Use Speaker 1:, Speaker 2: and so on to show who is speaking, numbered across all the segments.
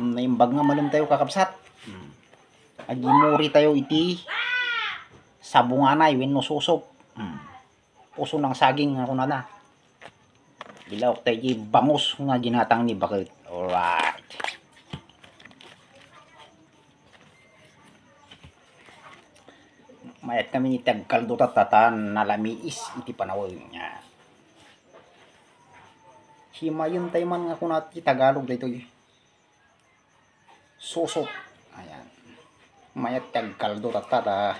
Speaker 1: Naimbag nga malum tayo kakabsat. Agimuri tayo iti sabunganay wenno susop. Puso ng saging nga kunana. Bilawok tayo iti bangus nga ginatang ni bakit. Alright. Mayat kami ni tagkaldo tatatan nalamiis iti panawag niya. Himayon tayo man nga kunat iti Tagalog dito susop. Ayan. Mayat tagkaldo tatata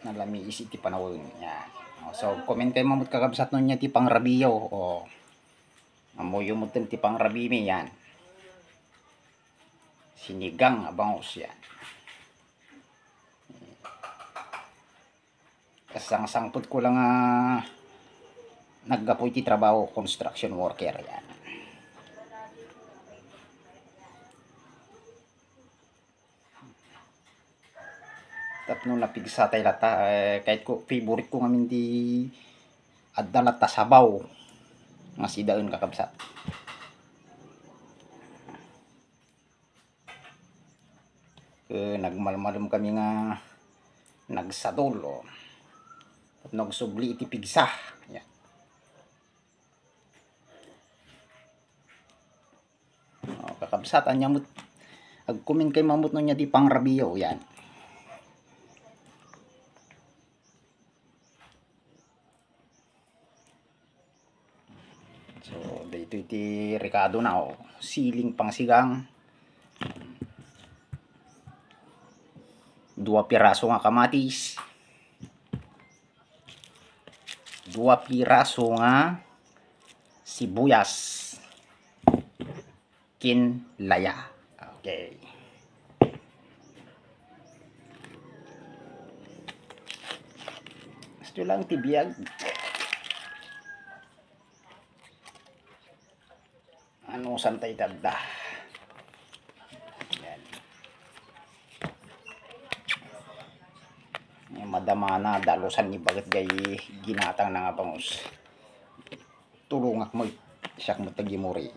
Speaker 1: nalamiis iti panawag niya. So comment kayo mamut kakabsat nun niya ti pangrabiyo o amoyo mo ti pangrabimi yan. Sinigang abangus yan. Kasang-sangpot ko lang naggapoy ti trabaho construction worker yan. Tapno napigsa tayo lata kahit ko favorite ko ngamin di adda lata sabaw nga sidaon kakabsat. Nagmalmalom kami nga nagsadol o nagsubli iti pigsa yan. Kakabsat anyamot agkumin kay mamut no niya di pangrabiyo yan. So dito iti Ricardo na o siling pangsigang 2 piraso nga kamatis, 2 piraso nga sibuyas, kinlaya. Okay. Gusto lang tibiyag. Ano santay tagda. Madama na dalusan ni bagat gay ginatang na nga bangus. Tulungak mo siyak mo tagimuri.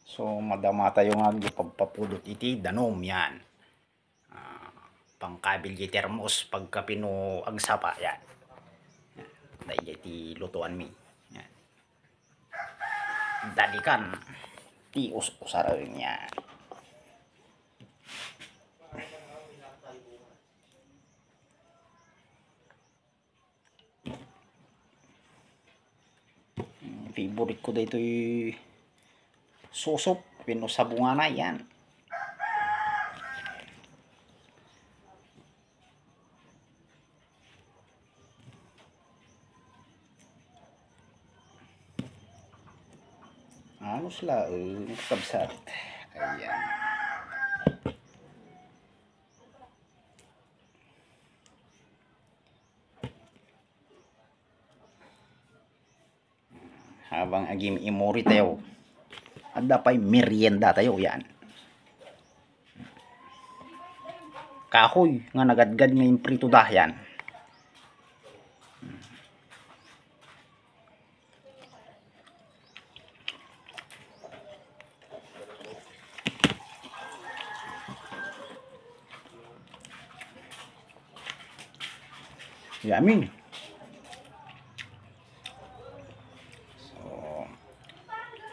Speaker 1: So madama tayo nga gipagpapulot iti danom yan. Pangkabil di termos pagka pino agsapa yan. Dahil iti lutuan mi. Yan. Dalikan ti us-usarawin niya. Favorite ko dito yung susop pino sabungana yan. Ano sila kabsat. Ayan. Habang agim imuri tayo. Ada pa'y merienda tayo yan. Kahoy nga nagadgad nga yung prito dahyan. Yummy. So,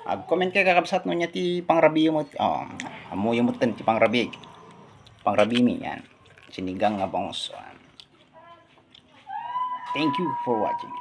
Speaker 1: ag-comment kay kakabsat no niya ti pangrabiyo mo. Amoy mo ti pangrabi. Pangrabimi yan. Sinigang nga bangus. Thank you for watching.